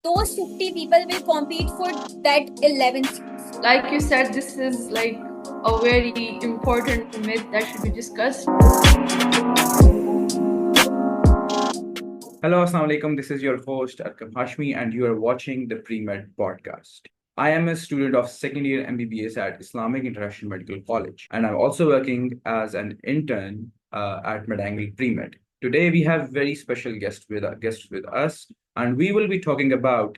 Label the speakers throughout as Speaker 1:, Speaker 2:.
Speaker 1: those 50 people will compete for that 11 seats.
Speaker 2: Like you said, this is like a very important myth that should be discussed.
Speaker 3: Hello, Assalamu alaikum. This is your host, Arkam Hashmi, and you are watching the Pre-Med podcast. I am a student of second year MBBS at Islamic International Medical College, and I'm also working as an intern at Medangle Pre-Med. Today, we have very special guests with us, and we will be talking about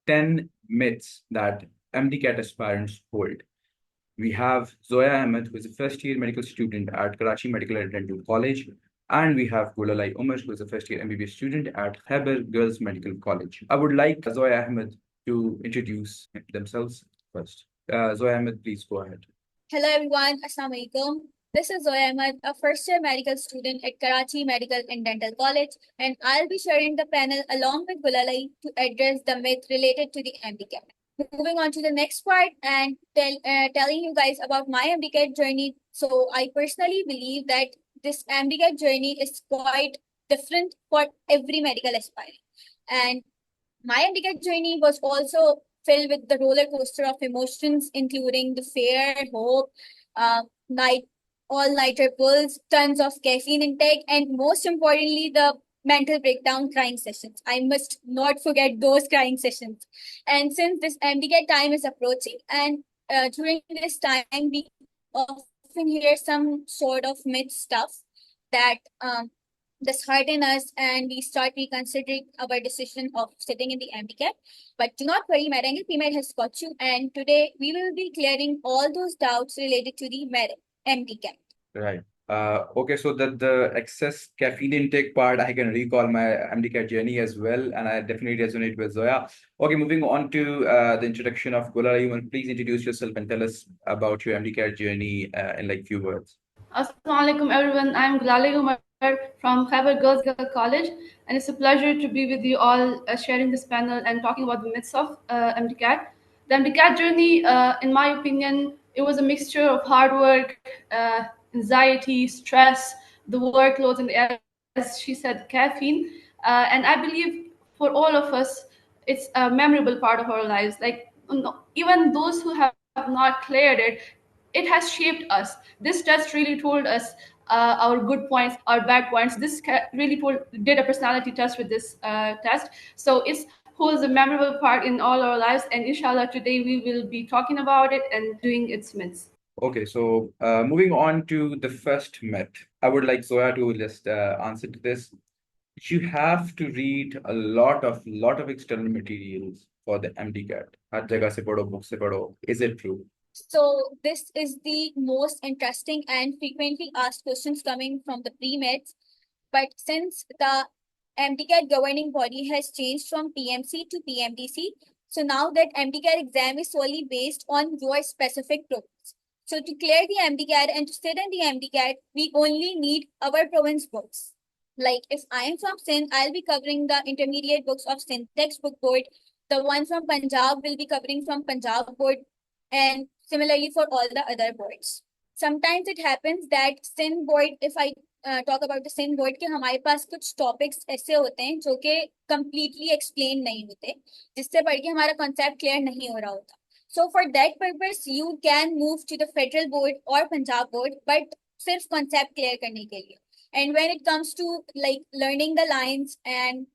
Speaker 3: 10 myths that MDCAT aspirants hold. We have Zoya Ahmed, who is a first year medical student at Karachi Medical and Dental College. And we have Gulalai Umar, who is a first year MBBS student at Khyber Girls Medical College. I would like Zoya Ahmed to introduce themselves first. Zoya Ahmed, please go ahead.
Speaker 1: Hello everyone, Assalamu alaikum. This is Zoya Ahmed, a first year medical student at Karachi Medical and Dental College, and I'll be sharing the panel along with Gulalai to address the myth related to the MDCAT. Moving on to the next part and telling you guys about my MDCAT journey. So, I personally believe that this MDCAT journey is quite different for every medical aspirant. And my MDCAT journey was also filled with the roller coaster of emotions, including the fear, hope, night, all-nighter pulls, tons of caffeine intake, and most importantly, the mental breakdown crying sessions. I must not forget those crying sessions. And since this MDCAT time is approaching, and during this time, we often hear some sort of myth stuff that dishearten us and we start reconsidering our decision of sitting in the MDCAT. But do not worry, Medangle PMed has got you. And today we will be clearing all those doubts related to the MDCAT.
Speaker 3: Right. Okay, so the excess caffeine intake part, I can recall my MDCAT journey as well, and I definitely resonate with Zoya. Okay, moving on to the introduction of Gulala, you want please introduce yourself and tell us about your MDCAT journey in like few words.
Speaker 2: Assalamu alaikum everyone. I'm Gulali Umar from Khyber Girls College, and it's a pleasure to be with you all sharing this panel and talking about the myths of MDCAT. The MDCAT journey, in my opinion, it was a mixture of hard work, anxiety, stress, the workloads, and as she said, caffeine. And I believe for all of us, it's a memorable part of our lives. Like even those who have not cleared it, it has shaped us. This test really told us our good points, our bad points. Really did a personality test with this test. So it holds a memorable part in all our lives. And inshallah, today we will be talking about it and doing its myths.
Speaker 3: Okay, so moving on to the first myth, I would like Zoya to just answer to this. You have to read a lot of external materials for the MDCAT. हर जगह से पढ़ो, book से पढ़ो. Is it true?
Speaker 1: So this is the most interesting and frequently asked questions coming from the pre-meds. But since the MDCAT governing body has changed from PMC to PMDC, so now that MDCAT exam is solely based on your specific province. So to clear the MDCAT and to sit in the MDCAT, we only need our province books. Like if I am from Sindh, I'll be covering the intermediate books of Sindh textbook board. The one from Punjab will be covering from Punjab board, and similarly for all the other boards. Sometimes it happens that Sindh board, if I talk about the same word कि हमारे पास कुछ topics ऐसे होते हैं जो कि completely explain नहीं होते, जिससे पढ़ के हमारा कॉन्सेप्ट क्लियर नहीं हो रहा होता. So for that purpose you can move to the federal board और पंजाब बोर्ड, बट सिर्फ कॉन्सेप्ट क्लियर करने के लिए. And when it comes to like learning the lines and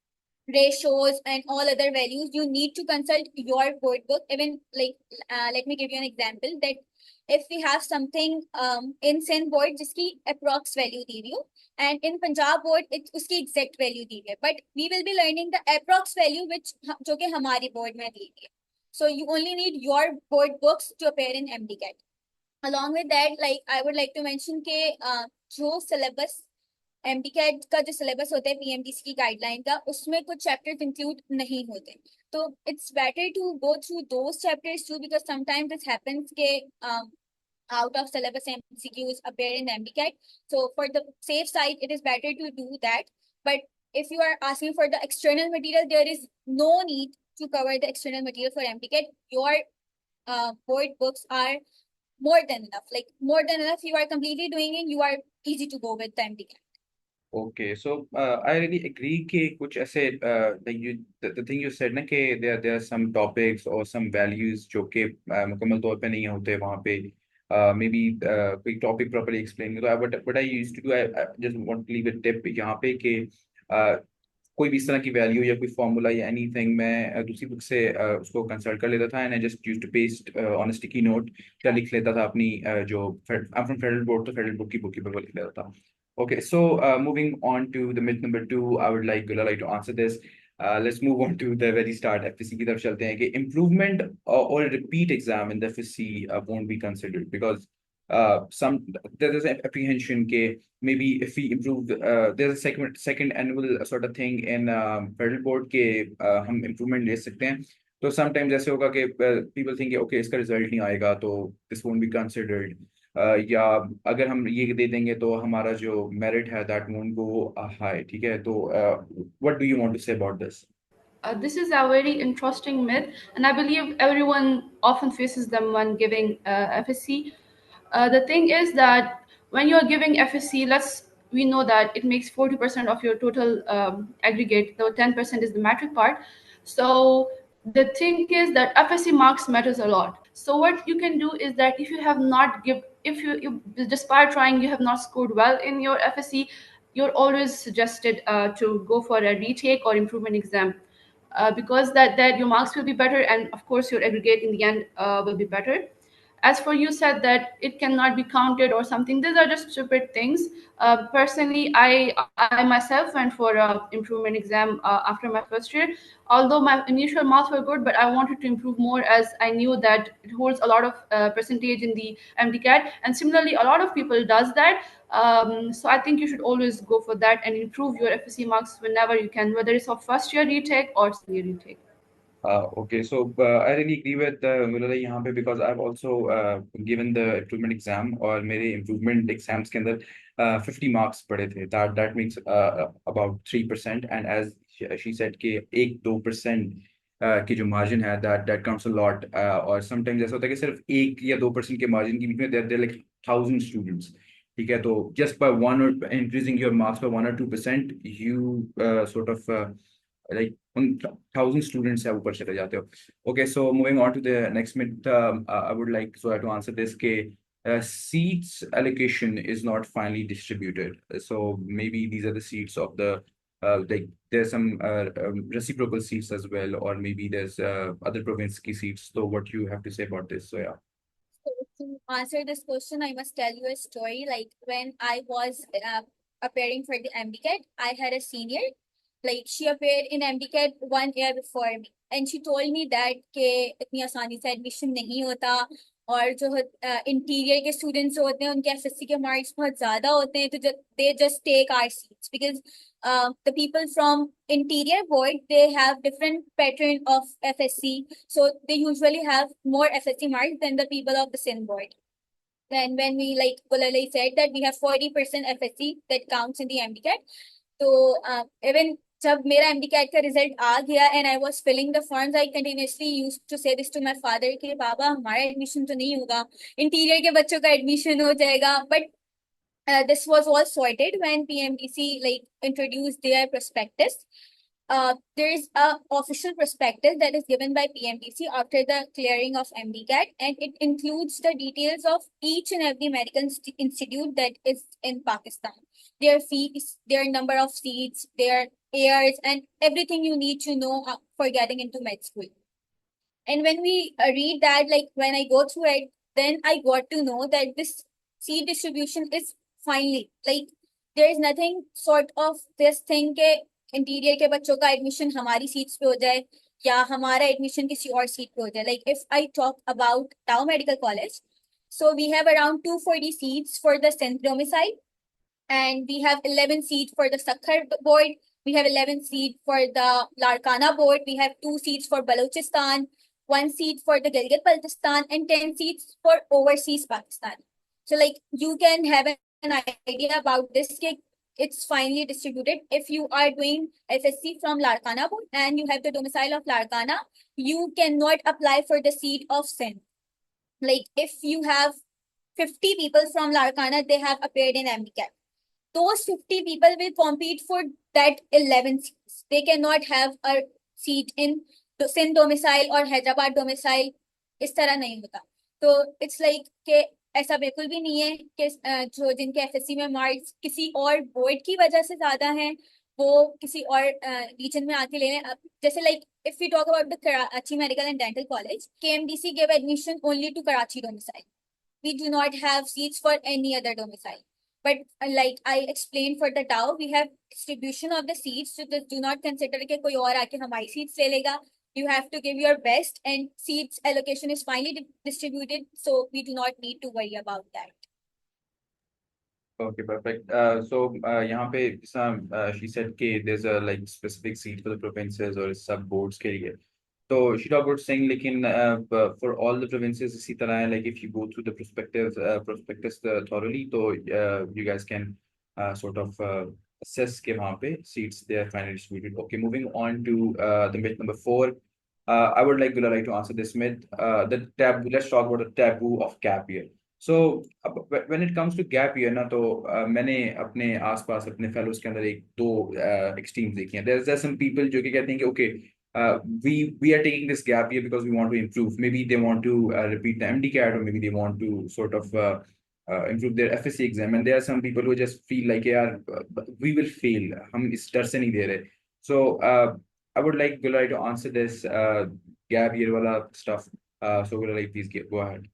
Speaker 1: ratios and all other values, you need to consult your board book. Even like let me give you an example that if we have something in Sindh board जिसकी approx value दी हुई हो, and in Punjab board उसकी exact value दी हुई है, but we will be learning the approx value which जो कि हमारी board में दी हुई है. So you only need your board books to appear in MDCAT. Along with that, like I would like to mention के जो syllabus MDCAT का जो सिलेबस होता है PMDC की गाइडलाइन का, उसमें कुछ चैप्टर्स इंक्लूड नहीं होते. तो it's better to go through those chapters too, because sometimes this happens के out of syllabus MCQs appear in MDCAT. So for the safe side, it is better to do that. But if you are asking for the external material, there is no need to cover the external material for MDCAT. Your board books are more than enough. Like more than enough, you are completely doing it. You are easy to go with the MDCAT.
Speaker 3: Okay, so I really agree कि कुछ ऐसे like you the thing you said ना कि there are some topics or some values जो कि मुकम्मल तौर पे नहीं होते वहाँ पे maybe कोई topic properly explain तो what I used to do I just want to leave a tip यहाँ पे कि कोई भी इस तरह की वैल्यू या कोई फॉर्मूला या एनीथिंग मैं दूसरी बुक से उसको कंसल्ट कर लेता था and I just used to paste on a sticky note या लिख लेता था अपनी जो I am from federal board तो फेडरल बोर्ड की बुक के ऊपर वो लिख लेता था. Okay, so moving on to the myth number two, I would like to answer this. Let's move on to the very start. FSC की तरफ चलते हैं कि improvement or repeat exam in the FSC won't be considered because some there is an apprehension के maybe if we improve there's a second annual sort of thing in federal board के हम improvement ले सकते हैं. तो sometimes ऐसे होगा कि people think okay इसका result नहीं आएगा तो this won't be considered. या अगर हम ये दे देंगे तो हमारा जो मेरिट है दैट वोंट गो हाई. ठीक है तो what do you want to say about this?
Speaker 2: This is a very interesting myth, and I believe everyone often faces them when giving FSC. The thing is that when you are giving FSC, we know that it makes 40% of your total aggregate, though 10% is the metric part. So the thing is that FSC marks matters a lot. So what you can do is that if you have not give, if you despite trying you have not scored well in your FSC, you're always suggested to go for a retake or improvement exam, because that your marks will be better, and of course your aggregate in the end will be better. As for you said that it cannot be counted or something, these are just stupid things. Personally, I myself went for a improvement exam after my first year. Although my initial marks were good, but I wanted to improve more as I knew that it holds a lot of percentage in the MDCAT, and similarly a lot of people does that. So I think you should always go for that and improve your FSC marks whenever you can, whether it's of first year retake or second year retake.
Speaker 3: Okay, so I really agree with Mulada यहाँ पे because I've also given the improvement exam और मेरे improvement exams के अंदर 50 marks पड़े थे. That makes about 3%, and as she said कि 1-2% की जो margin है that counts a lot. और sometimes ऐसा होता है कि सिर्फ 1 या 2% के margin के बीच में they're like 1,000 students. ठीक है तो just by increasing your marks by 1 or 2% you sort of like 1,000 students है ऊपर चले जाते हो. Okay, so moving on to the next myth, I would like to answer this के seats allocation is not finally distributed. So maybe these are the seats of the like there's some reciprocal seats as well, or maybe there's other province key seats. So what you have to say about this? So yeah.
Speaker 1: So to answer this question, I must tell you a story. Like when I was appearing for the MDCAT, I had a senior. Like she appeared in MDCAT 1 year before me, and she told me that के इतनी आसानी से admission नहीं होता और जो interior के students होते हैं उनके एफएससी के मार्क्स बहुत ज्यादा होते हैं तो they just take our seats because the people from interior board they have different pattern of FSC, so they usually have more FSC marks than the people of the SIN board. And when we like Gulalai said that we have 40% FSC that counts in the MDCAT, so even जब मेरा MDCAT का result आ गया and I was filling the forms I continuously used to say this to my father कि बाबा हमारा admission तो नहीं होगा, इंटीरियर के बच्चों का एडमिशन हो जाएगा. But this was all sorted when PMDC like introduced their prospectus. There is a official prospectus that is given by PMDC after the clearing of MDCAT, and it includes the details of each and every medical institute that is in Pakistan, their fees, their number of seats, their years, and everything you need to know for getting into med school. And when we read that, like when I go through it, then I got to know that this seat distribution is finally like there is nothing sort of this thing के interior के बच्चों का admission हमारी seats पे हो जाए या हमारा एडमिशन किसी और सीट पे हो जाए. Like if I talk about Tao Medical College, so we have around 240 seats for the Sindh domicile, and we have 11 seats for the Sakhar board, we have 11 seats for the Larkana board, we have 2 seats for Balochistan, 1 seat for the Gilgit-Baltistan, and 10 seats for overseas Pakistan. So like you can have an idea about this cake. It's finally distributed. If you are doing FSC from Larkana board and you have the domicile of Larkana, you cannot apply for the seat of Sindh. Like if you have 50 people from Larkana, they have appeared in MDCAT. those 50 people will compete for that 11 seats. They cannot have a seat in Sindh domicile और Hyderabad domicile, इस तरह नहीं होता. तो it's like कि ऐसा बिल्कुल भी नहीं है कि जो जिनके एफएससी में मार्क्स किसी और बोर्ड की वजह से ज्यादा हैं वो किसी और रीजन में आके ले लें. जैसे like if we talk about the Karachi Medical and Dental College, KMDC gave admission only to Karachi domicile. We do not have seats for any other domicile. But like I explained for the Dow, we have distribution of the seats, so do not consider कि कोई और आके हमारी seats ले लेगा. You have to give your best, and seats allocation is finally distributed, so we do not need to worry about that.
Speaker 3: Okay, perfect. So यहाँ पे she said कि there's a like specific seat for the provinces or sub boards के लिए. So she talked about saying लेकिन for all the provinces इसी तरह है, like if you go through the prospectus thoroughly, so you guys can sort of assess के वहाँ पे seats they are finally distributed. Okay, moving on to the myth number 4. I would like Gula to answer this myth. The taboo. Let's talk about the taboo of gap year. So when it comes to gap year ना, तो मैंने अपने आसपास अपने fellows के अंदर एक दो extremes देखी हैं. There's some people जो कि कहते हैं कि okay, we are taking this gap year because we want to improve. Maybe they want to repeat the MDCAT, or maybe they want to sort of improve their FSC exam. And there are some people who just feel like यार we will fail. हम इस डर से नहीं दे रहे. So I would like Gulai to answer this gap year wala stuff. So Gulai, please go ahead.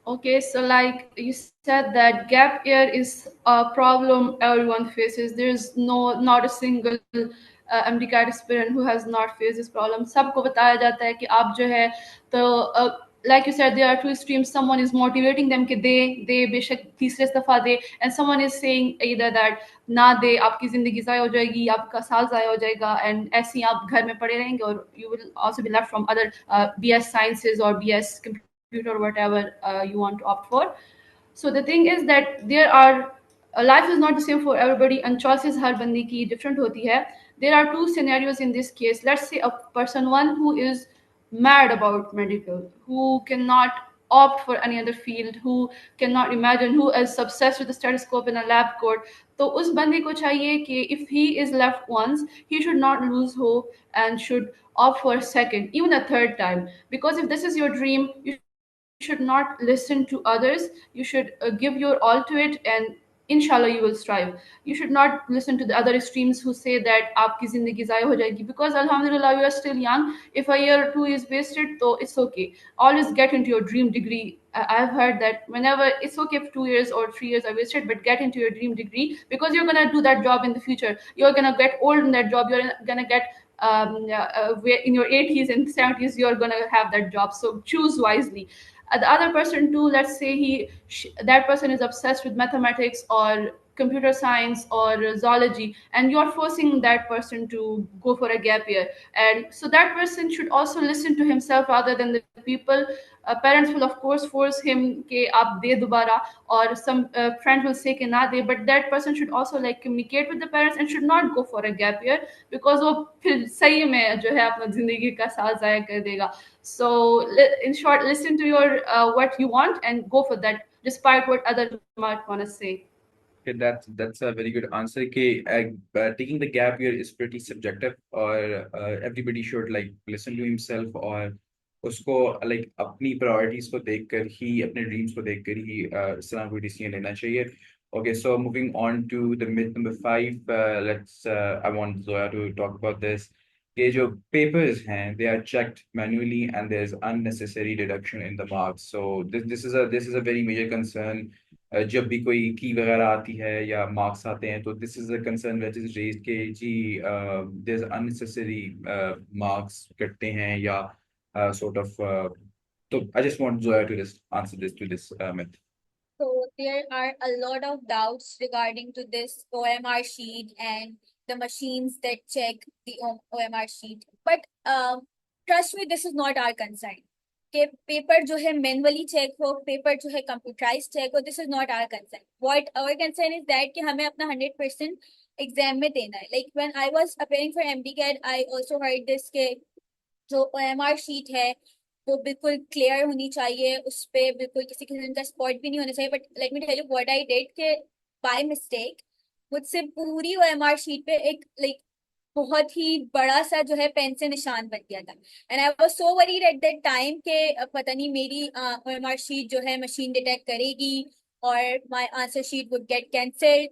Speaker 2: Okay, so like you said that gap year is a problem everyone faces. There's not a single MDCAT aspirant who has not faced this problem. सबको बताया जाता है कि आप जो है तो like you said, there are two streams. Someone is motivating them कि दे बेशक तीसरे दफा दे, and someone is saying either that ना दे, आपकी जिंदगी ज़ाया हो जाएगी, आपका साल ज़ाया हो जाएगा, and ऐसे ही आप घर में पड़े रहेंगे, और you will also be left from other BS sciences or BS computer or whatever you want to opt for. So the thing is that there are life is not the same for everybody, and choices हर बंदे की different होती है. There are two scenarios in this case. Let's say a person one who is mad about medical, who cannot opt for any other field, who cannot imagine, who is obsessed with the stethoscope in a lab coat. तो उस बंदे को चाहिए कि if he is left once, he should not lose hope and should opt for a second, even a third time. Because if this is your dream, you should not listen to others. You should give your all to it, and inshallah you will strive. You should not listen to the other extremes who say that aapki zindagi zaya ho jayegi, because alhamdulillah you are still young. If a year or two is wasted, so it's okay. Always get into your dream degree. I've heard that whenever it's okay if 2 years or 3 years are wasted, but get into your dream degree, because you're gonna do that job in the future. You're gonna get old in that job. You're gonna get in your 80s and 70s, you're gonna have that job. So choose wisely. The other person too, let's say that person is obsessed with mathematics or computer science or zoology, and you're forcing that person to go for a gap year, and so that person should also listen to himself rather than the people. Parents will of course force him ke aap de dobara, or some friends will say ke na de, but that person should also like communicate with the parents and should not go for a gap year, because वो फिर सही में जो है अपना जिंदगी का साल जाया कर देगा. So in short, listen to your what you want and go for that, despite what others might want to say.
Speaker 3: Okay, that's a very good answer. Okay, taking the gap year is pretty subjective, or everybody should like listen to himself, or उसको like अपनी priorities को देखकर ही, अपने dreams को देखकर ही इस तरह कोई decision लेना चाहिए. Okay, so moving on to the myth number 5. I want Zoya to talk about this. ये जो papers हैं, they are checked manually and there's unnecessary deduction in the marks. So this is a very major concern. जब भी कोई की वगैरह आती है या मार्क्स आते हैं, तो this is a concern which is raised के जी देयर इज अननेसेसरी मार्क्स कटते हैं या sort of so I just want Zoya to just answer this myth.
Speaker 1: So there are a lot of doubts regarding to this OMR sheet and the machines that check the OMR sheet. But trust me, this is not our concern. कि paper जो है manually check हो, paper जो है computerize check हो, this is not our concern. What our concern is that कि हमें अपना 100% एग्जाम में देना है. Like when I was appearing for MDCAT, I also heard this के जो ओएमआर शीट है वो बिल्कुल क्लियर होनी चाहिए, उस पर बिल्कुल किसी किस्म का स्पॉट भी नहीं होना चाहिए. But let me tell you what I did के बाय मिस्टेक मुझसे पूरी OMR शीट पे एक बहुत ही बड़ा सा जो है पेन से निशान बन गया था। And I was so worried at that time कि पता नहीं मेरी OMR शीट जो है मशीन डिटेक्ट करेगी और my answer sheet would get cancelled.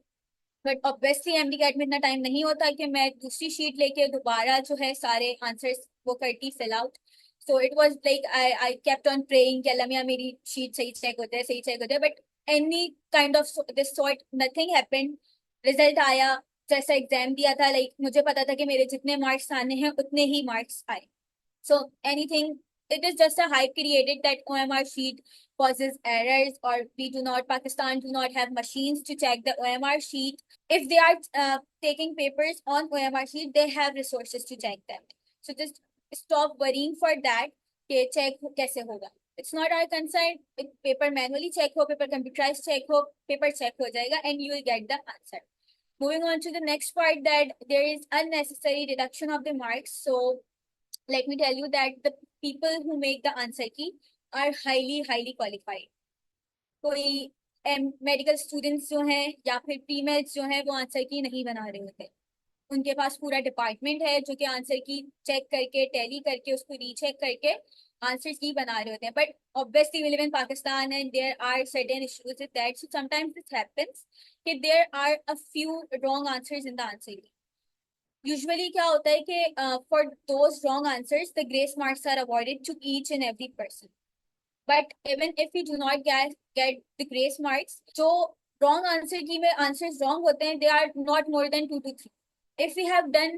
Speaker 1: But obviously MD CAT में इतना टाइम नहीं होता कि मैं दूसरी शीट लेके दोबारा जो है सारे आंसर्स वो करती fill out. So it was like I kept on praying कि अल्लाह मियां मेरी शीट सही चेक होता है, सही चेक होता है। But any kind of this sort nothing happened. Result आया, जैसा एग्जाम दिया था, मुझे पता था कि मेरे जितने मार्क्स आने हैं उतने ही मार्क्स आए। So anything, it is just a hype created that OMR sheet causes errors, or Pakistan do not have machines to check the OMR sheet. If they are taking papers on OMR sheet, they have resources to check them. So just stop worrying for that कि check कैसे होगा. It's not our concern. Paper manually check हो, paper computerized check हो, paper check हो जाएगा and you will get the answer. Moving on to the next part, that there is unnecessary deduction of the marks. So let me tell you that the people who make the answer key are highly qualified. कोई medical students जो हैं या फिर प्रीमेड्स जो हैं वो answer की नहीं बना रहे होते। उनके पास पूरा डिपार्टमेंट है जो कि आंसर की चेक करके टैली करके उसको रीचेक करके आंसर की बना रहे होते हैं। But obviously we live in Pakistan and there are certain issues with that, so sometimes this happens कि there are a few wrong answers in the answer key. Usually क्या होता है कि for those wrong answers the grace marks are awarded to each and every person. But even if you do not get the grace marks, जो wrong answer key में answers wrong होते हैं, दे are not more than 2 to 3। if we have done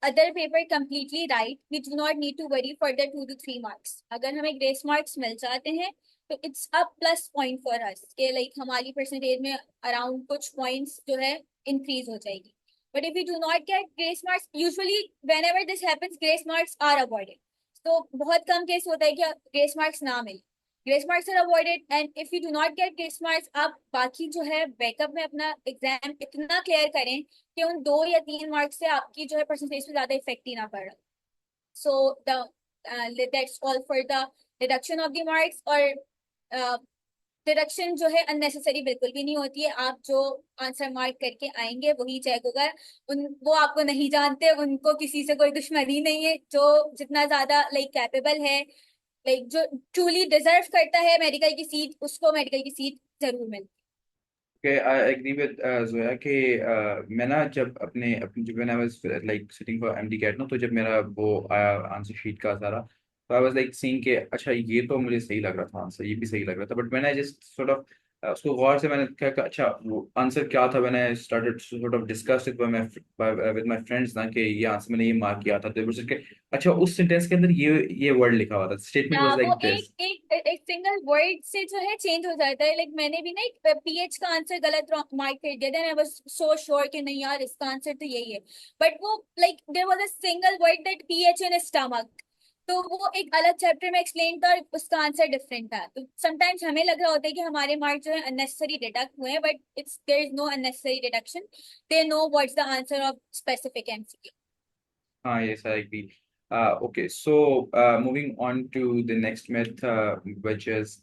Speaker 1: other paper completely right, we do not need to worry for the 2 to 3 marks। अगर हमें grace marks मिल जाते हैं तो it's a plus point for us के हमारी percentage में around कुछ points जो है इंक्रीज हो जाएगी। But if you do not get grace marks, usually whenever this happens grace marks are avoided. तो बहुत कम केस होता है कि ग्रेस मार्क्स ना मिले। Grace marks are avoided and if you do not get grace marks, आप बाकी जो है बैकअप में अपना एग्जाम इतना क्लियर करें कि उन 2 या 3 मार्क्स से आपकी जो है परसेंटेज पे ज्यादा इफेक्ट ही ना पड़ा। So the that's all for the deduction of the marks. और डिडक्शन जो है अननेसेसरी बिल्कुल भी नहीं होती है। आप जो आंसर मार्क करके आएंगे वही चेक होगा। वो आपको नहीं जानते, उनको किसी से कोई दुश्मनी नहीं है। जो जितना ज्यादा कैपेबल है, जो ट्रूली डिजर्व करता है मेडिकल की सीट, उसको मेडिकल की सीट जरूर मिलती
Speaker 3: Okay, I agree with Zoya कि मैं ना जब जब when I was like sitting for MD CAT ना, तो जब मेरा वो आया आंसर शीट का सारा, तो आई वाज लाइक सीइंग कि अच्छा ये तो मुझे सही लग रहा था, आंसर ये भी सही लग रहा था। बट मैंने आई जस्ट सॉर्ट ऑफ उसको गौर से मैंने कहा कि अच्छा वो आंसर क्या था। मैंने started sort of discuss it with my friends ना कि ये आंसर मैंने ये मार्क किया था, तो अच्छा उस सेंटेंस के अंदर ये वर्ड लिखा हुआ था, स्टेटमेंट
Speaker 1: है।
Speaker 3: वाज
Speaker 1: वो
Speaker 3: लाइक दिस।
Speaker 1: एक सिंगल वर्ड से जो है चेंज हो जाता है। मैंने भी ना एक PH का आंसर गलत मार्क कर दिया था। आई वाज सो श्योर कि नहीं यार इसका आंसर तो यही है। बट वो there was a single word that PH in stomach, तो वो एक अलग चैप्टर में एक्सप्लेन था और उसका आंसर डिफरेंट था। तो समटाइम्स हमें लग रहा होता है कि हमारे मार्क्स जो है अननेसेसरी डिडक्ट हुए हैं, but it's there is no unnecessary deduction. They know what's the answer of specific MCQ।
Speaker 3: Yes, I agree. Okay, so moving on to the next myth, which is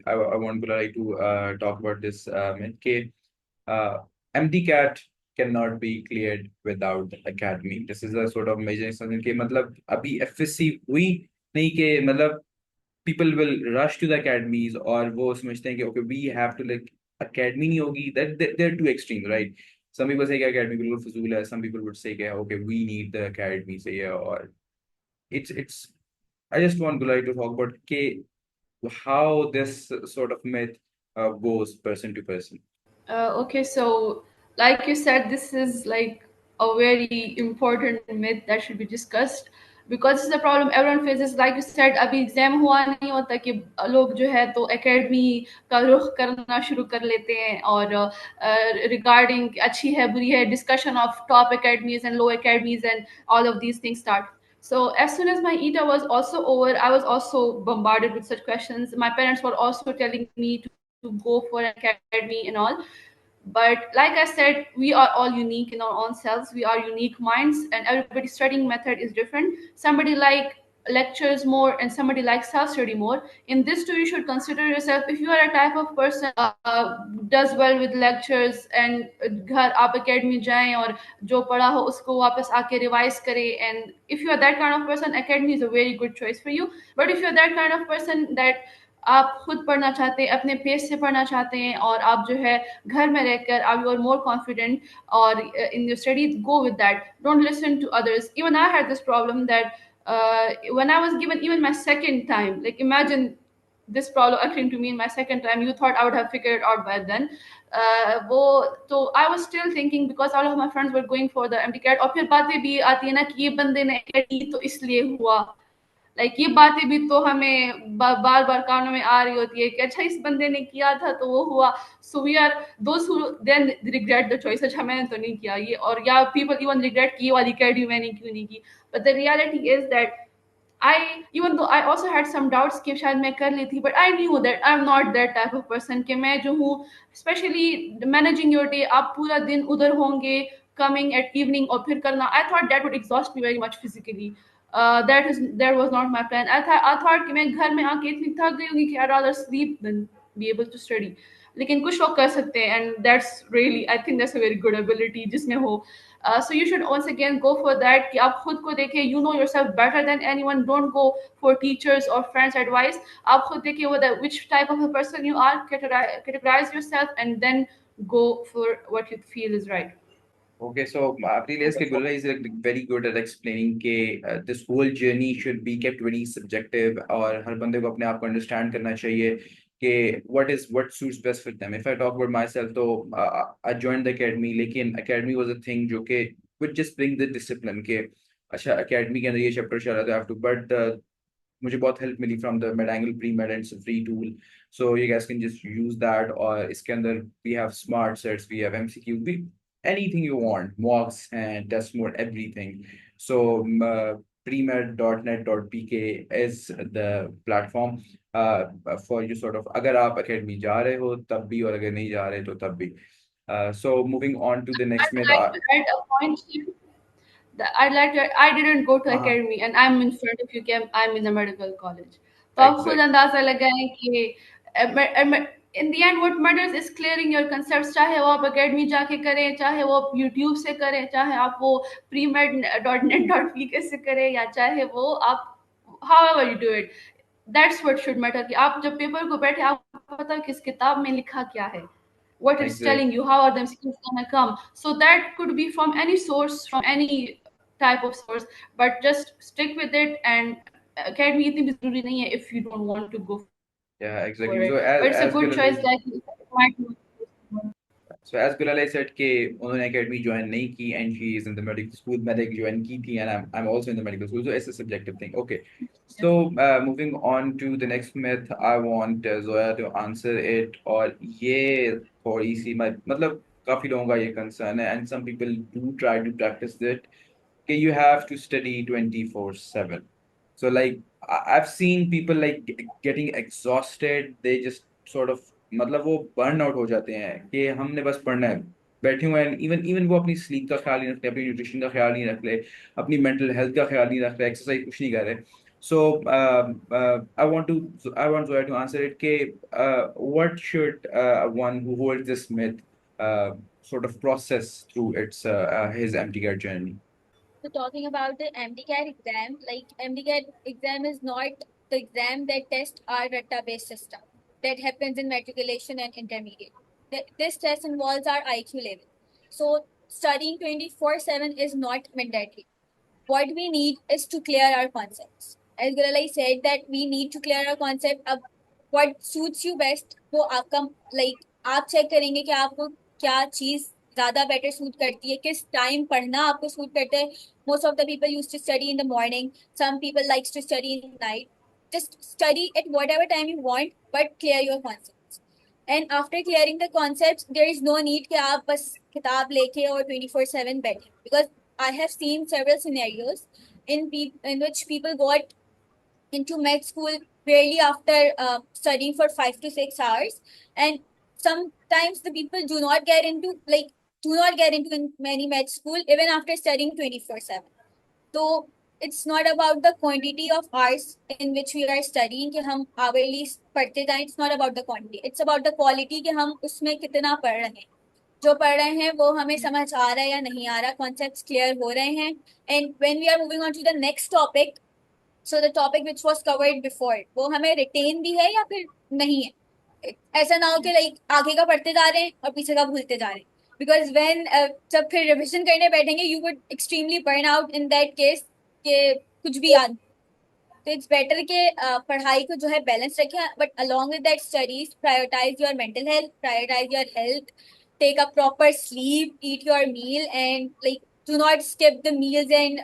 Speaker 3: I want Gulai to talk about this myth. MD CAT cannot be cleared without the academy. This is a sort of major something कि मतलब अभी FSC हुई नहीं कि मतलब people will rush to the academies और वो समझते हैं कि okay we have to like academy नहीं होगी, that they're too extreme, right? Some people say कि academy बिल्कुल फजूल है, some people would say कि okay we need the academy से ये, और it's I just want Gulai to talk about कि how this sort of myth goes person to person.
Speaker 2: Okay, so like you said, this is like a very important myth that should be discussed because this is a problem everyone faces. Like you said, अभी exam हुआ नहीं होता कि लोग जो है तो academy का रुख करना शुरू कर लेते हैं और रिगार्डिंग अच्छी है बुरी है discussion of top academies and low academies and all of these things start. So as soon as my ETA was also over, I was also bombarded with such questions. My parents were also telling me to go for an academy and all. But like I said, we are all unique in our own selves. We are unique minds, and everybody's studying method is different. Somebody like lectures more and somebody likes self-study more. In this too, you should consider yourself. If you are a type of person does well with lectures and घर आप academy जाएं और जो पढ़ा हो उसको वापस आके revise करें, and if you are that kind of person, academy is a very good choice for you. But if you are that kind of person that आप खुद पढ़ना चाहते हैं, अपने पेस से पढ़ना चाहते हैं, और आप जो है घर में रहकर आप यू आर मोर कॉन्फिडेंट और in your study, go with that. Don't listen to others. Even I had this problem that when I was given even my second time, like imagine this problem occurring to me in my second time, you thought I would have figured it out by then. वो तो I was still thinking because all of my friends were going for the MCAT, और फिर बातें भी आती है ना कि ये बंदे ने की तो इसलिए हुआ, लाइक ये बातें भी तो हमें बार बार कानों में आ रही होती है कि अच्छा इस बंदे ने किया था तो वो हुआ. So we are those who then regret the choice, अच्छा मैंने तो नहीं किया ये, और या पीपल इवन रिग्रेट कि ये वाली कैडी मैंने क्यों नहीं की. But the reality is that I, even though I also had some doubts कि शायद मैं कर लेती, but I knew that I'm not that type of person कि मैं जो हूँ, especially managing your day, आप पूरा दिन उधर होंगे, coming at evening और फिर करना, I thought that would exhaust me very much physically. That was not my plan. I thought कि मैं घर में आके इतनी थक गई होंगी कि I'd rather sleep than be able to study. लेकिन कुछ लोग कर सकते हैं, and that's really, I think that's a very good ability जिसमें हो. So you should once again go for that कि आप खुद को देखें, you know yourself better than anyone. Don't go for teachers or friends advice. आप खुद देखिए whether which type of a person you are, categorize yourself, and then go for what you feel is right.
Speaker 3: Okay, so previously Gulra is like very good at explaining कि this whole journey should be kept very subjective, और हर बंदे को अपने आप को understand करना चाहिए कि what suits best for them. If I talk about myself, तो I joined the academy, लेकिन academy was a thing जो कि would just bring the discipline कि अच्छा academy के अंदर ये chapter चल रहा है तो I have to, but मुझे बहुत help milli from the MedAngle pre-med, and it's a free tool, so you guys can just use that. और इसके अंदर we have smart sets, we have MCQ, we anything you want, mocks and test mode, everything. So premed.net.pk is the platform for you sort of अगर आप academy जा रहे हो तब भी, और अगर नहीं जा रहे तो तब भी. So moving on to the next
Speaker 2: I'd
Speaker 3: myth.
Speaker 2: like to add a point here. I'd like to, I didn't go to academy and I'm in front of you, I'm in a medical college. तो आप खुद
Speaker 3: Exactly.
Speaker 2: अंदाजा लगाएं कि in the end what matters is clearing your concepts, चाहे वो आप academy जाके करें, चाहे वो आप YouTube से करें, चाहे आप वो premed.net.pk से करें, या चाहे वो आप however you do it. That's what should matter कि आप जब पेपर को बैठे आपको पता है कि इस किताब में लिखा क्या है, what it's
Speaker 3: Exactly.
Speaker 2: telling you, how are the MCQs gonna come. So that could be from any source, from any type of source, but just stick with it. And academy इतनी भी जरूरी नहीं है if you don't want to go
Speaker 3: Yeah,
Speaker 2: for
Speaker 3: exactly.
Speaker 2: it.
Speaker 3: So
Speaker 2: But it's a
Speaker 3: as
Speaker 2: good
Speaker 3: Gulala,
Speaker 2: choice that it might be.
Speaker 3: so as Gulala said कि उन्होंने academy join नहीं की, and she is in the medical school, मैंने join की थी, and I'm also in the medical school, so it's a subjective thing. Okay. So moving on to the next myth, I want Zoya to answer it. और ये थोड़ी सी मतलब काफी लोगों का ये concern है, and some people do try to practice it कि you have to study 24/7. So like I've seen people like getting exhausted. They just sort of मतलब वो बर्न आउट हो जाते हैं कि हमने बस पढ़ना है, बैठे हुए हैं. इवन वो अपनी स्लीप का ख्याल नहीं रखते, अपनी न्यूट्रिशन का ख्याल नहीं रख रहे, अपनी मेंटल हेल्थ का ख्याल नहीं रख रहे, एक्सरसाइज कुछ नहीं कर रहे. So I want Zoya to answer it कि what should one who holds this myth sort of process through his MTCAT journey.
Speaker 1: So talking about the MDCAT exam, like MDCAT exam is not the exam that tests our RATA-based system that happens in matriculation and intermediate. This test involves our IQ level. So studying 24/7 is not mandatory. What we need is to clear our concepts. As Guralai said that we need to clear our concept. अब what suits you best, वो आपका like आप check करेंगे कि आपको क्या चीज ज्यादा better suit करती है, किस time पढ़ना आपको suit करता है. Most of the people used to study in the morning. Some people likes to study in night. Just study at whatever time you want, but clear your concepts. And after clearing the concepts, there is no need कि आप बस किताब लेके और 24/7 बैठे, because I have seen several scenarios in which people got into med school barely after studying for 5 to 6 hours, and sometimes the people do not get into many med school even after studying 24/7. So it's not about the quantity of hours in which we are studying कि हम hourly पढ़ते जाएं. It's not about the quantity. It's about the quality कि हम उसमें कितना पढ़ रहे हैं. जो पढ़ रहे हैं वो हमें समझ आ रहा है या नहीं आ रहा, कॉन्सेप्ट्स क्लियर हो रहे हैं. And when we are moving on to the next topic, so the topic which was covered before, वो हमें रिटेन भी है या फिर नहीं है. ऐसा ना हो कि लाइक आगे का पढ़ते जा रहे हैं और पीछे का भूलते जा रहे हैं. बिकॉज व्हेन जब फिर रिविजन करने बैठेंगे you would extremely burn out in that case कि कुछ भी याद. तो इट्स बेटर कि पढ़ाई को जो है बैलेंस रखें, but along with that studies prioritize your mental health, prioritize your health, take a proper sleep, eat your meal, and like do not skip the meals and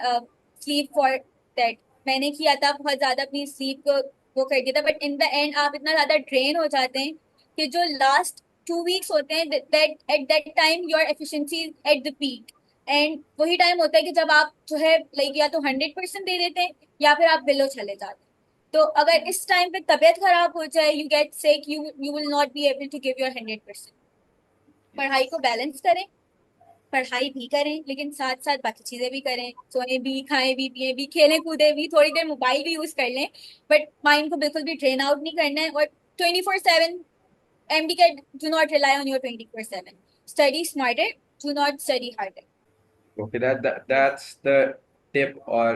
Speaker 1: sleep for that. मैंने किया था बहुत ज्यादा अपनी sleep को वो कर दिया था, बट इन द एंड आप इतना ज्यादा ड्रेन हो जाते हैं कि जो लास्ट 2 weeks होते हैं that at that time your efficiency at the peak. And वही टाइम होता है कि जब आप जो है लाइक या तो 100% दे देते हैं या फिर आप बिलो चले जाते हैं. तो अगर इस टाइम पे तबीयत खराब हो जाए, you get sick, you will not be able to give your 100%. पढ़ाई को बैलेंस करें, पढ़ाई भी करें लेकिन साथ साथ बाकी चीजें भी करें. सोए भी, खाएं भी, पिए भी, खेलें कूदे भी, थोड़ी देर मोबाइल भी यूज कर लें, बट माइंड को बिल्कुल भी ड्रेन आउट नहीं करना है. और 24/7 MDCAT, do not rely on your 24/7. Study smarter, do not study harder.
Speaker 3: Okay, that's the tip, or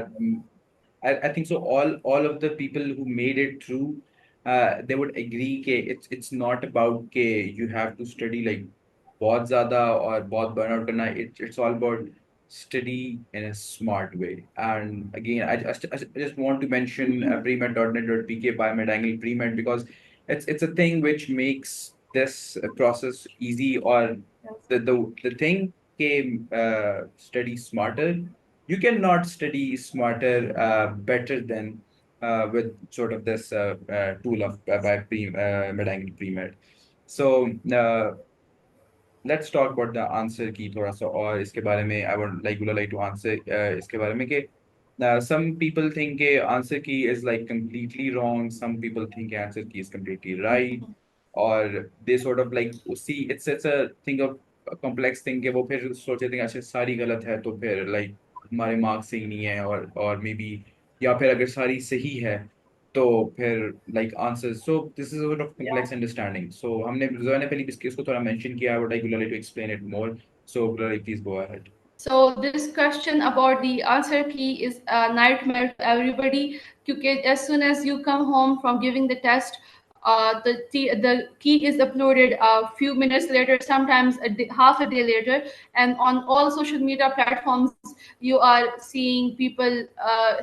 Speaker 3: I think so. All of the people who made it through, they would agree that it's not about that you have to study like बहुत ज़्यादा और बहुत burnout करना. It's all about study in a smart way. And again, I just want to mention premed.net.pk biomed premed, because it's a thing which makes this process easy. Or the thing came study smarter. You cannot study smarter better than with sort of this tool of by Medangle Premed. So let's talk about the answer की थोड़ा सा और इसके बारे में. I would like to answer इसके बारे में कि some people think कि answer key is like completely wrong. Some people think answer key is completely right. और they sort of like see it's a thing of a complex thing कि वो फिर सोचते हैं कि अच्छा सारी गलत है तो फिर like हमारे मार्क्स सही नहीं है, और मे बी या फिर अगर सारी सही है तो फिर like answers. So this is a sort of complex understanding. So हमने जोया ने पहले इसको थोड़ा mention किया. I would like Gulali to explain it more. So Gulali, please go ahead.
Speaker 2: So this question about the answer key is a nightmare to everybody, because as soon as you come home from giving the test, the key is uploaded a few minutes later, sometimes half a day later, and on all social media platforms you are seeing people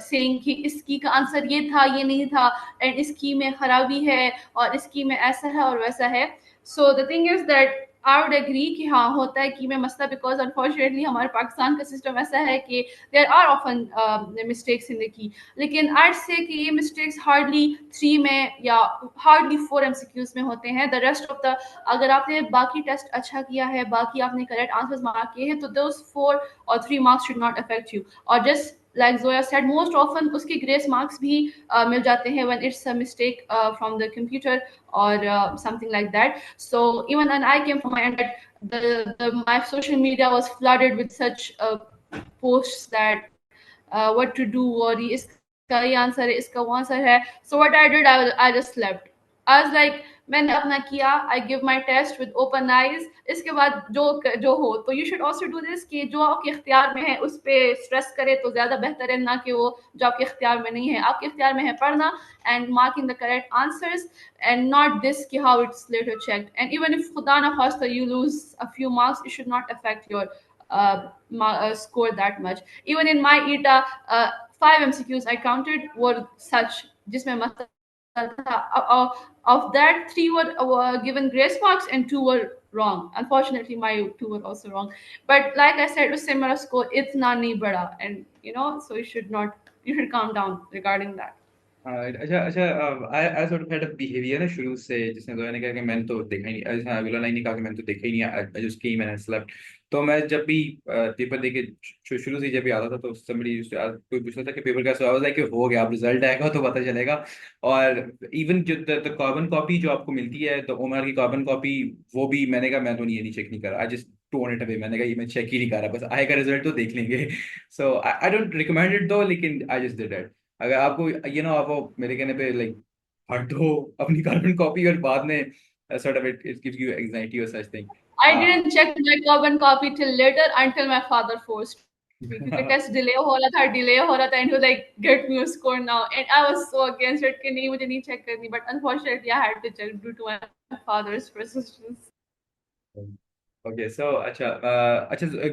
Speaker 2: saying कि इस की का answer ये था, ये नहीं था, and इस की में खराबी है और इस की में ऐसा है और वैसा है. So the thing is that I would agree कि हाँ होता है कि में मसला, because unfortunately हमारे पाकिस्तान का सिस्टम ऐसा है कि there are often mistakes in the key. लेकिन I'd say कि ये mistakes hardly 3 में या hardly 4 MCQs में होते हैं. The rest of the, अगर आपने बाकी टेस्ट अच्छा किया है, बाकी आपने correct answers मार्क किए हैं, तो those 4 or 3 marks should not affect you. Or just like Zoya said, most often उसकी grace marks भी मिल जाते हैं when it's a mistake from the computer or something like that. So even when I came from my end, my social media was flooded with such posts that what to do, or इसका ये answer है, इसका वो answer है. So what I did, I just slept. I was like, मैंने अपना किया, I give my test with open eyes. इसके बाद जो हो, तो you should also do this कि जो आपके इख्तियार में है उस पे स्ट्रेस करे तो ज़्यादा बेहतर है, ना कि वो जो आपके इख्तियार में नहीं है. आपके इख्तियार में है पढ़ना and marking the correct answers, and not this कि how it's later checked. And even if खुदा ना खास्ता you lose a few marks, it should not affect your score that much. Even in my ETA, 5 MCQs I counted were such जिसमें मतलब of that 3 were given grace marks and 2 were wrong. Unfortunately my 2 were also wrong, but like I said, उससे मेरा score इतना नहीं बढ़ा, and so you should calm down regarding that.
Speaker 3: अच्छा I sort of had a behavior ना शुरू से, जिसने जोया ने कहा कि मैंने तो देखा ही नहीं. अच्छा गुलालाई ने कहा कि मैंने तो देखा ही नहीं. I just came and I slept. तो मैं जब भी पेपर देके शुरू से जब भी आता था तो somebody used to ask, कोई पूछता था कि पेपर कैसा हुआ. I was like हो गया, अब रिजल्ट आएगा तो पता चलेगा. और इवन जो द कार्बन कॉपी जो आपको मिलती है, तो ओमर की कार्बन कॉपी, वो भी मैंने कहा मैं तो नहीं चेक नहीं करा. I just tone it away. मैंने कहा ये मैं चेक ही नहीं कर रहा, बस आएगा रिजल्ट तो देख लेंगे। सो आई डोंट रिकमेंड इट दो, लेकिन आई जस्ट डिड इट। अगर आपको आप मेरे कहने पे लाइक हट दो अपनी कार्बन कॉपी, और बाद में sort of it gives you anxiety or such thing.
Speaker 2: I didn't check my carbon copy till later until my father forced me. क्योंकि टेस्ट डिले हो रहा था and he was like get me a score now and I was so against it कि नहीं मुझे नहीं check करनी, but unfortunately I had to check due to my father's persistence.
Speaker 3: Okay, so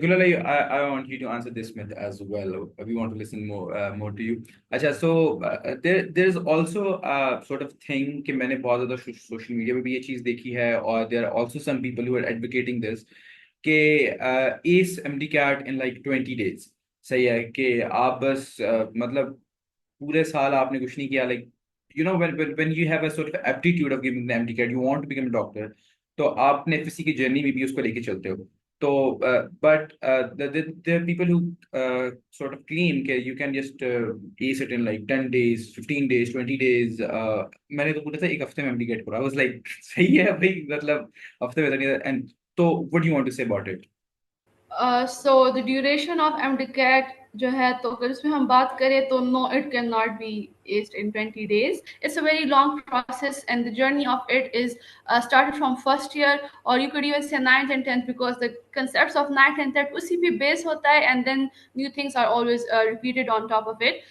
Speaker 3: Gulal, I want you to answer this myth as well. We want to listen more to you. So there's also a sort of thing कि मैंने बहुत ज़्यादा social media पे भी ये चीज़ देखी है, और there are also some people who are advocating this कि ace MDCAT in like 20 days. सही है कि आप बस मतलब पूरे साल आपने कुछ नहीं किया, like when you have a sort of aptitude of giving the MDCAT, you want to become a doctor, तो आपने एफएससी की जर्नी में भी उसको लेके चलते हो। तो but there are people who sort of claim कि you can just ace it in like 10 days, 15 days, 20 days. मैंने तो पूछा था एक हफ्ते में MDCAT पूरा। I was like सही है भाई, मतलब हफ्ते में नहीं। And तो what do you want to say about it?
Speaker 2: So the duration of MDCAT जो है, तो अगर इसमें हम बात करें तो no, it cannot be aced in 20 days. It's a very long process and the journey of it is started from first year, or you could even say 9th and 10th, because the concepts of 9th and 10th उसी पे base होता है and then new things are always repeated on top of it.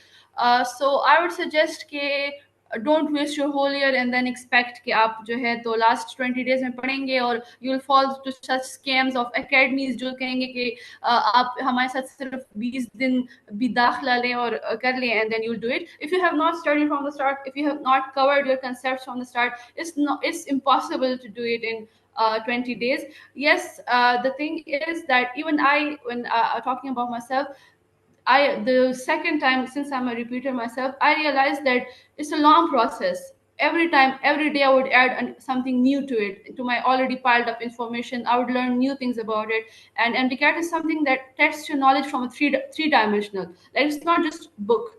Speaker 2: So I would suggest कि don't waste your whole year and then expect कि आप जो है तो last 20 days में पढ़ेंगे, और you will fall to such scams of academies जो कहेंगे कि आप हमारे साथ सिर्फ 20 दिन भी दाखला लें और कर लें, and then you'll do it. If you have not studied from the start, if you have not covered your concepts from the start, it's impossible to do it in 20 days. Yes, the thing is that even I, when talking about myself, the second time since I'm a repeater myself, I realized that it's a long process. Every time, every day, I would add something new to it, to my already piled up information. I would learn new things about it. And MDCAT is something that tests your knowledge from a three dimensional. Like, it's not just book.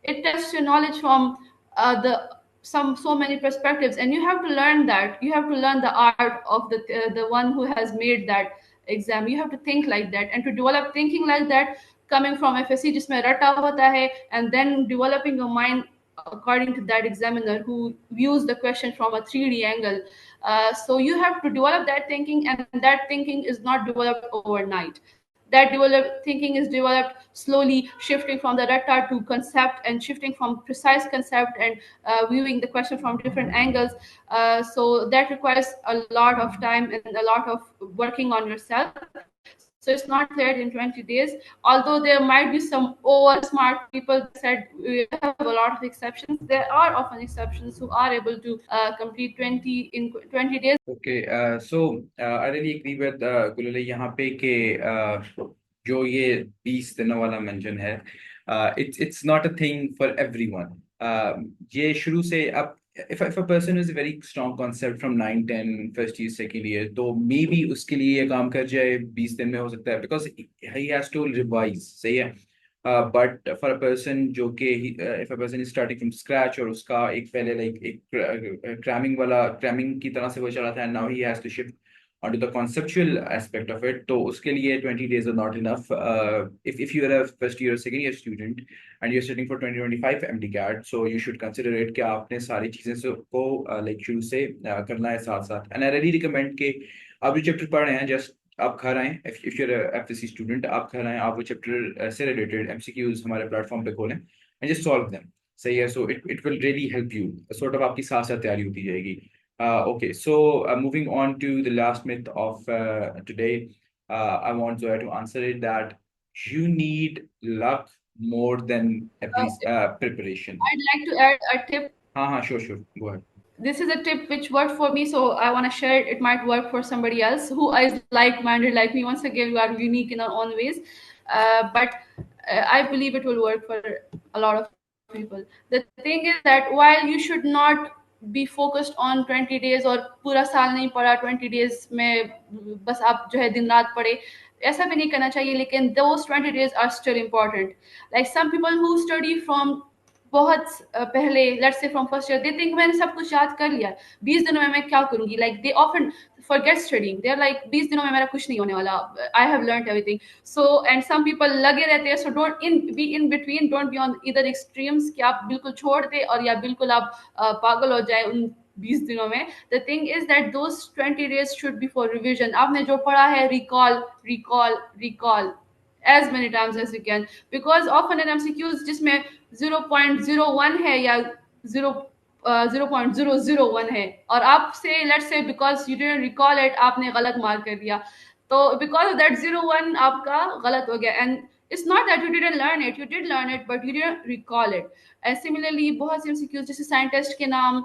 Speaker 2: It tests your knowledge from the some so many perspectives, and you have to learn that. You have to learn the art of the one who has made that exam. You have to think like that, and to develop thinking like that, coming from FSC जिसमें रटा होता है, and then developing a mind according to that examiner who views the question from a 3D angle. So you have to develop that thinking, and that thinking is not developed overnight. That thinking is developed slowly, shifting from the rata to concept, and shifting from precise concept and viewing the question from different angles. So that requires a lot of time and a lot of working on yourself. So it's not cleared in 20 days. Although there might be some over smart people that said we have a lot of exceptions, there are often exceptions who are able to complete 20 in 20 days.
Speaker 3: Okay, so I really agree with Gulale यहाँ पे कि जो ये 20 दिनों वाला mention है, it's not a thing for everyone. ये शुरू से अब if a person is a very strong concept from 9, 10, first year, second year, तो maybe उसके लिए ये काम कर जाए 20 दिन में हो सकता है, because he has to revise, सही है। But for a person जो कि if a person is starting from scratch, और उसका एक पहले like एक cramming की तरह से वो चला था, and now he has to shift onto the conceptual aspect of it, तो उसके लिए 20 days are not enough. If you are a first year or second year student and you're studying for 2025 MDCAT, so you should consider it कि आपने सारी चीजें को like शुरू से करना है साथ साथ। And I really recommend कि आप जो चैप्टर पढ़ रहे हैं, just आप घर आएं, if you're a FSC student, आप घर आएं, आप वो चैप्टर से रिलेटेड MCQs हमारे प्लेटफॉर्म पे खोलें and just solve them, सही है। So it will really help you, sort of आपकी साथ साथ तैयारी होती जाएगी। Okay, so moving on to the last myth of today, I want Zoya to answer it, that you need luck more than preparation.
Speaker 2: I'd like to add a tip.
Speaker 3: Sure, go ahead.
Speaker 2: This is a tip which worked for me, so I want to share it. It might work for somebody else who is like-minded like me. Once again, we are unique in our own ways, but I believe it will work for a lot of people. The thing is that while you should not be focused on 20 days और पूरा साल नहीं पढ़ा, 20 days में बस आप जो है दिन रात पढ़े, ऐसा भी नहीं करना चाहिए, लेकिन those 20 days are still important. Like some people who study from बहुत पहले, let's say from first year, they think मैंने सब कुछ याद कर लिया, 20 दिनों में मैं क्या करूंगी, like they often forget studying. They're like 20 दिनों में मेरा कुछ नहीं होने वाला. I have learned everything. So and some people लगे रहते हैं. So don't be in between. Don't be on either extremes कि आप बिल्कुल छोड़ दे और या बिल्कुल आप पागल हो जाए उन 20 दिनों में. The thing is that those 20 days should be for revision. आपने जो पढ़ा है recall as many times as you can, because often in MCQs जिसमें 0.01 है या 0.001 है और आपसे let's say because you didn't recall it आपने गलत मार्क कर दिया, तो because of that 0.1 आपका गलत हो गया. And it's not that you didn't learn it, you did learn it but you didn't recall it. And similarly बहुत से MCQs जैसे scientist के नाम,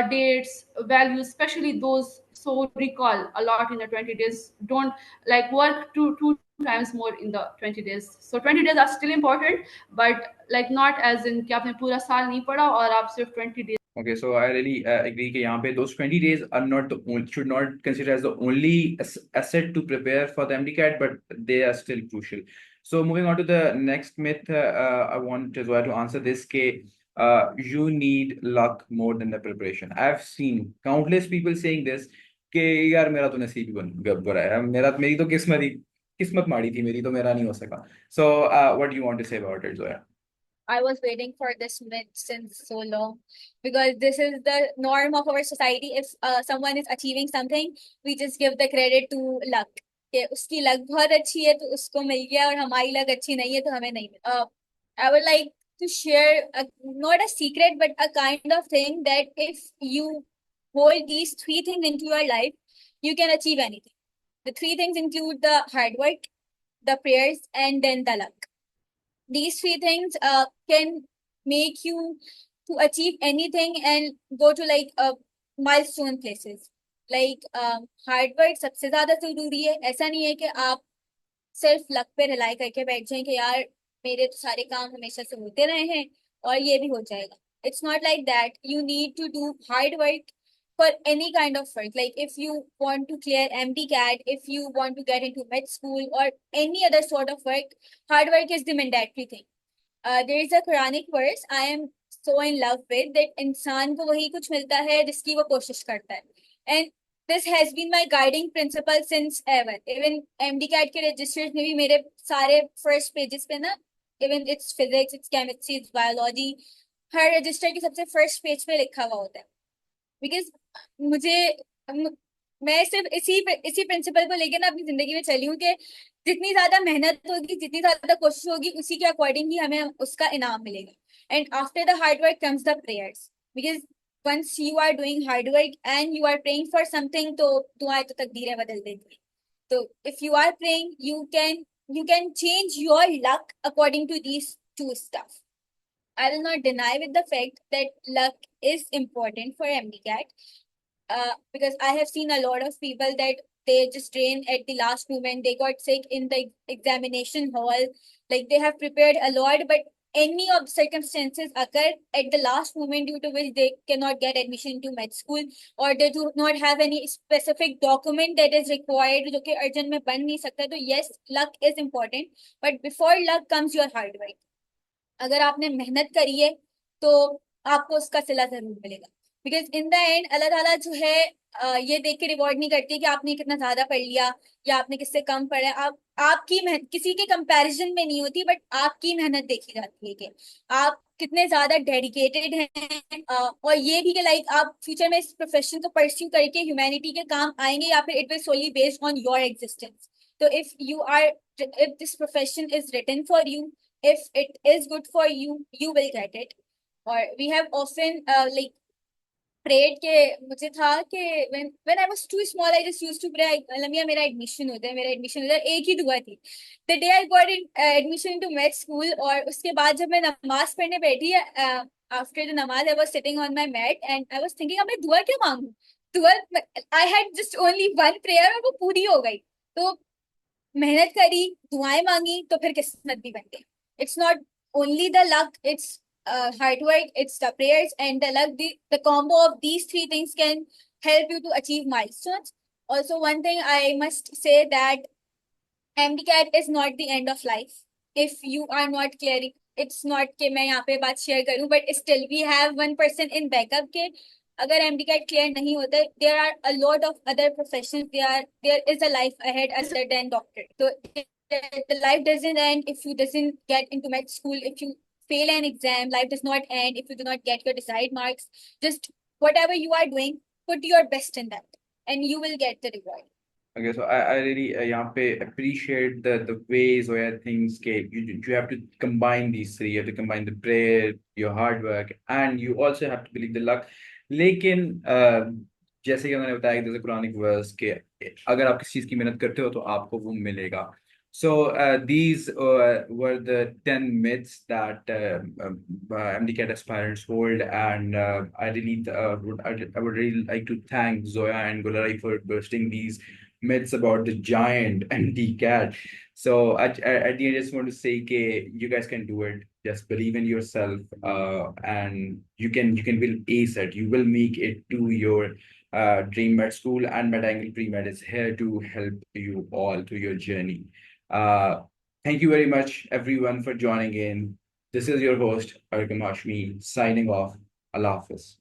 Speaker 2: dates, values, especially those, so recall a lot in the 20 days. Don't like work two times more in the 20 days. So 20 days are still important, but like not as in कि आपने पूरा साल नहीं पढ़ा और आप सिर्फ 20 days.
Speaker 3: Okay, so I really agree कि यहाँ पे those 20 days are not the only, should not consider as the only asset to prepare for the MDCAT, but they are still crucial. So moving on to the next myth, I want Zoya to answer this कि you need luck more than the preparation. I've seen countless people saying this कि यार मेरा तो नसीब ही बुरा है, मेरी तो किस्मत माड़ी थी मेरी, तो मेरा नहीं हो सका. So what do you want to say about it, Zoya?
Speaker 1: I was waiting for this myth since so long because this is the norm of our society. If someone is achieving something, we just give the credit to luck. कि उसकी luck बहुत अच्छी है तो उसको मिल गया और हमारी luck अच्छी नहीं है तो हमें नहीं मिला. I would like to share not a secret but a kind of thing that if you hold these three things into your life, you can achieve anything. The three things include the hard work, the prayers, and then the luck. These three things can make you to achieve anything and go to like milestone places. Like hard work सबसे ज्यादा जरूरी है. ऐसा नहीं है कि आप सिर्फ लक पे रिलाई करके बैठ जाएं कि यार मेरे तो सारे काम हमेशा से होते रहे हैं और ये भी हो जाएगा. It's not like that. You need to do hard work for any kind of work. Like if you want to clear MDCAT, if you want to get into med school or any other sort of work, hard work is the mandatory thing. There is a Quranic verse I am so in love with that इंसान को वही कुछ मिलता है जिसकी वो कोशिश करता है. And this has been my guiding principle since ever. Even MDCAT के registers में भी मेरे सारे first pages पे ना, even it's physics, it's chemistry, it's biology, her register के सबसे first page पे लिखा हुआ होता है. Because मैं सिर्फ इसी प्रिंसिपल को लेकर ना अपनी जिंदगी में चली हूँ कि जितनी ज्यादा मेहनत होगी, जितनी ज्यादा कोशिश होगी, उसी के अकॉर्डिंग ही हमें उसका इनाम मिलेगा. And after the hard work comes the prayers. Because once you are doing hard work and you are praying for something, तो दुआएं तो तकदीरें बदल देती है. तो if you are praying, you can change your luck according to these two stuff. I will not deny with the fact that luck is important for MDCAT. Because I have seen a lot of people that they just train at the last moment. They got sick in the examination hall. Like they have prepared a lot, but any of circumstances occur at the last moment due to which they cannot get admission to med school, or they do not have any specific document that is required जो कि urgent में बन नहीं सकता. तो yes, luck is important, but before luck comes your hard work. अगर आपने मेहनत करी है तो आपको उसका सिला जरूर मिलेगा. बिकॉज इन द एंड अल्लाह ताला जो है ये देख के रिवॉर्ड नहीं करती कि आपने कितना ज्यादा पढ़ लिया या आपने किससे कम पढ़ा. आपकी मेहनत किसी के कंपैरिजन में नहीं होती, बट आपकी मेहनत देखी जाती है कि आप कितने ज्यादा डेडिकेटेड हैं. और ये भी कि लाइक आप फ्यूचर में इस प्रोफेशन को परस्यू करके ह्यूमैनिटी के काम आएंगे या फिर it will solely based on your existence. तो if this profession is written for you, if it is good for you, you will get it. Or we have often like prayed के मुझे था कि when I was too small, I just used to pray, लमिया मेरा admission होता है. एक ही दुआ थी. The day I got admission to med school, और उसके बाद जब मैं नमाज पढ़ने बैठी, after the namaz I was sitting on my mat and I was thinking अब मैं दुआ क्या मांगू. दुआ I had just only one prayer और वो पूरी हो गई. तो मेहनत करी, दुआएं मांगी, तो फिर किस्मत भी बन गई. It's not only the luck, it's hard work, it's the prayers and the luck. The combo of these three things can help you to achieve milestones. Also, one thing I must say that MDCAT is not the end of life. If you are not clearing, it's not कि मैं यहाँ पे बात share करूँ, but still we have one person in backup के अगर MDCAT clear नहीं होता, there are a lot of other professions. There is a life ahead other than doctor. So the life doesn't end if you doesn't get into med school. If you fail an exam, life does not end if you do not get your desired marks. Just whatever you are doing, put your best in that, and you will get the reward.
Speaker 3: Okay, so I really यहाँ पे appreciate the ways where things get you have to combine these three. You have to combine the prayer, your hard work, and you also have to believe the luck. लेकिन जैसे कि मैंने बताया कि there's a Quranic verse कि अगर आप किसी चीज की मेहनत करते हो तो आपको वो मिलेगा. So these were the 10 myths that MDCAT aspirants hold, and I would really like to thank Zoya and Gulari for bursting these myths about the giant MDCAT. So at the end, I just want to say, okay, you guys can do it. Just believe in yourself, and you can will ace it. You will make it to your dream med school, and MedAngle Pre-Med is here to help you all through your journey. Thank you very much, everyone, for joining in. This is your host, Argham Hashmi, signing off. Allah Hafiz.